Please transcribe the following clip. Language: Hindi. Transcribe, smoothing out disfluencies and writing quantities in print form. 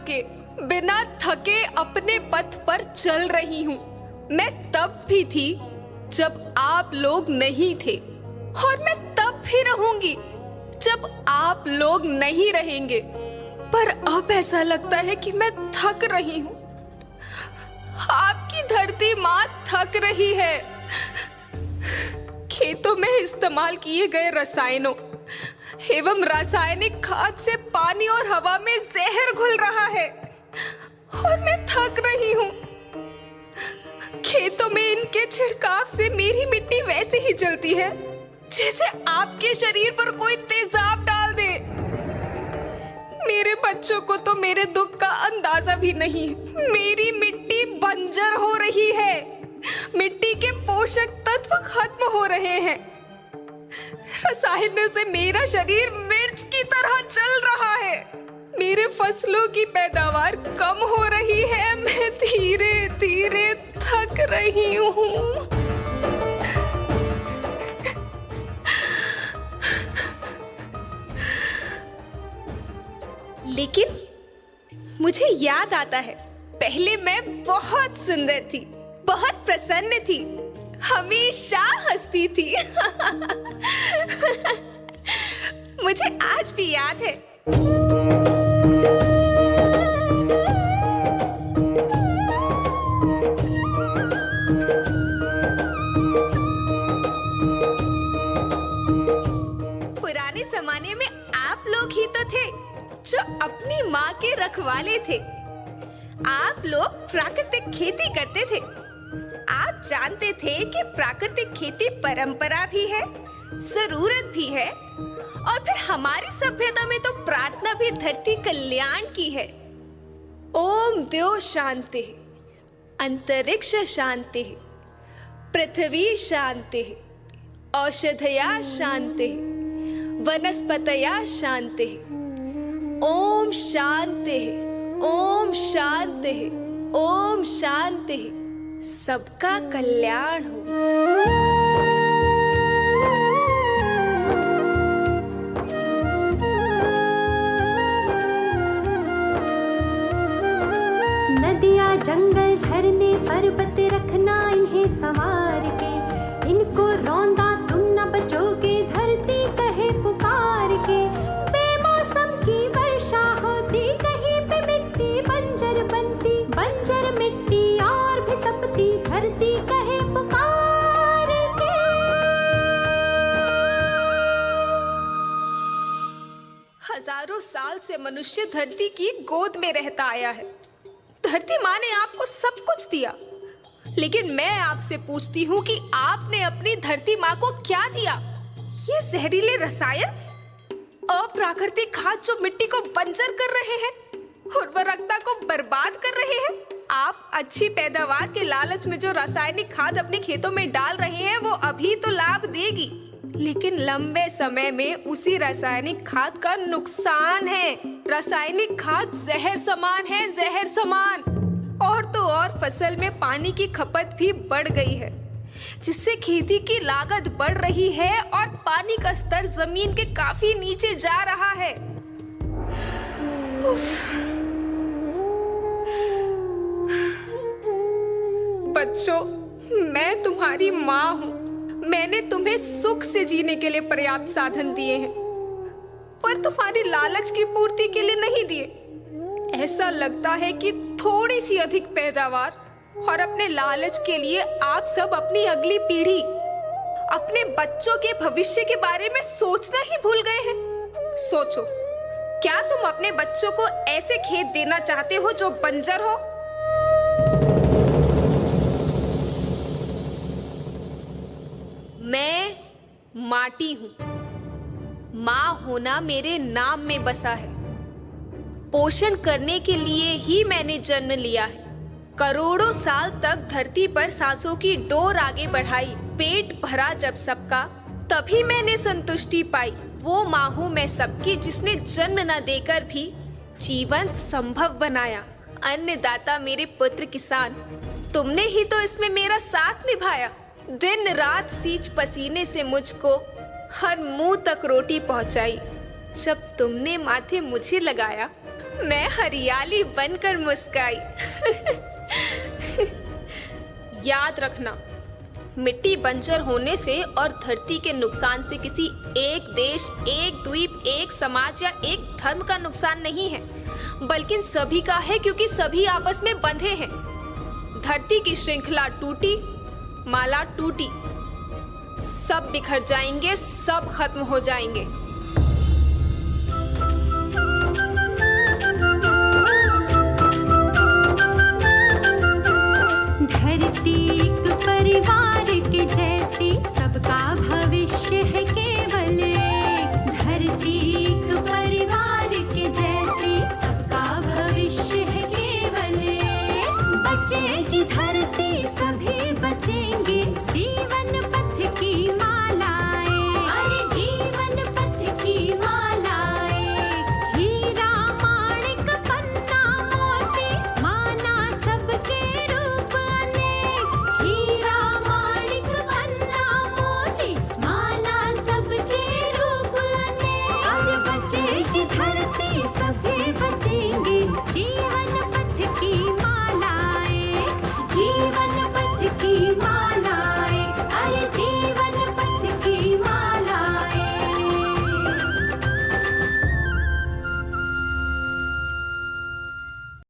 के, बिना थके अपने पथ पर चल रही हूँ। मैं तब भी थी जब आप लोग नहीं थे, और मैं तब भी रहूंगी जब आप लोग नहीं रहेंगे। पर अब ऐसा लगता है कि मैं थक रही हूँ। आपकी धरती माँ थक रही है। खेतों में इस्तेमाल किए गए रसायनों एवं रासायनिक खाद से पानी और हवा में जहर घुल रहा है, और मैं थक रही हूँ। खेतों में इनके छिड़काव से मेरी मिट्टी वैसे ही जलती है जैसे आपके शरीर पर कोई तेजाब डाल दे। मेरे बच्चों को तो मेरे दुख का अंदाजा भी नहीं। मेरी मिट्टी बंजर हो रही है। मिट्टी के पोषक तत्व खत्म हो रहे हैं। रसायनों से मेरा शरीर मिर्च की तरह जल रहा है। मेरे फसलों की पैदावार कम हो रही है। मैं धीरे धीरे थक रही हूँ। लेकिन मुझे याद आता है, पहले मैं बहुत सुंदर थी, बहुत प्रसन्न थी, हमेशा हंसती थी। मुझे आज भी याद है। पुराने जमाने में आप लोग ही तो थे जो अपनी माँ के रखवाले थे। आप लोग प्राकृतिक खेती करते थे। आप जानते थे कि प्राकृतिक खेती परंपरा भी है, जरूरत भी है, और फिर हमारी सभ्यता में तो प्रार्थना भी धरती कल्याण की है। ओम द्यो शांति, अंतरिक्ष शांति, पृथ्वी शांति, औषधया शांति, वनस्पतया शांति। ओम शांति, ओम शांति, ओम शांति। सबका कल्याण हो। नदियाँ, जंगल, झरने, पर्वत रखना इन्हें संवार के। इनको रौंदा तुम न बचोगे, धरती कहे पुकार के। बेमौसम की वर्षा होती, कहीं पे मिट्टी बंजर बनती। बंजर मिट्टी और भी तपती, धरती कहे पुकार के। हजारों साल से मनुष्य धरती की गोद में रहता आया है। धरती माँ ने आपको सब कुछ दिया, लेकिन मैं आपसे पूछती हूँ कि आपने अपनी धरती माँ को क्या दिया? ये जहरीले रसायन, अप्राकृतिक खाद जो मिट्टी को बंजर कर रहे हैं, उर्वरकता को बर्बाद कर रहे हैं। आप अच्छी पैदावार के लालच में जो रासायनिक खाद अपने खेतों में डाल रहे हैं, वो अभी तो लाभ देगी, लेकिन लंबे समय में उसी रासायनिक खाद का नुकसान है। रासायनिक खाद जहर समान है, जहर समान। और तो और फसल में पानी की खपत भी बढ़ गई है, जिससे खेती की लागत बढ़ रही है और पानी का स्तर जमीन के काफी नीचे जा रहा है। बच्चों, मैं तुम्हारी माँ हूँ। मैंने तुम्हें सुख से जीने के लिए पर्याप्त साधन दिए हैं, पर तुम्हारी लालच की पूर्ति के लिए नहीं दिए। ऐसा लगता है कि थोड़ी सी अधिक पैदावार और अपने लालच के लिए आप सब अपनी अगली पीढ़ी, अपने बच्चों के भविष्य के बारे में सोचना ही भूल गए हैं। सोचो, क्या तुम अपने बच्चों को ऐसे खेत देना चाहते हो जो बंजर हो? मैं माटी हूँ। माँ होना मेरे नाम में बसा है। पोषण करने के लिए ही मैंने जन्म लिया है। करोड़ों साल तक धरती पर सांसों की डोर आगे बढ़ाई। पेट भरा जब सबका, तभी मैंने संतुष्टि पाई। वो माँ हूँ मैं सबकी, जिसने जन्म न देकर भी जीवन संभव बनाया। अन्नदाता मेरे पुत्र किसान, तुमने ही तो इसमें मेरा साथ निभाया। दिन रात सींच पसीने से मुझको हर मुंह तक रोटी पहुंचाई। जब तुमने माथे मुझे लगाया, मैं हरियाली बनकर मुस्काई। याद रखना, मिट्टी बंजर होने से और धरती के नुकसान से किसी एक देश, एक द्वीप, एक समाज या एक धर्म का नुकसान नहीं है, बल्कि सभी का है, क्योंकि सभी आपस में बंधे हैं। धरती की श्रृंखला टूटी, माला टूटी, सब बिखर जाएंगे, सब खत्म हो जाएंगे। धरती एक परिवार के जैसी, सबका भविष्य है केवल एक। धरती एक परिवार के जैसी, सबका भविष्य है केवल एक। बचेगी धरती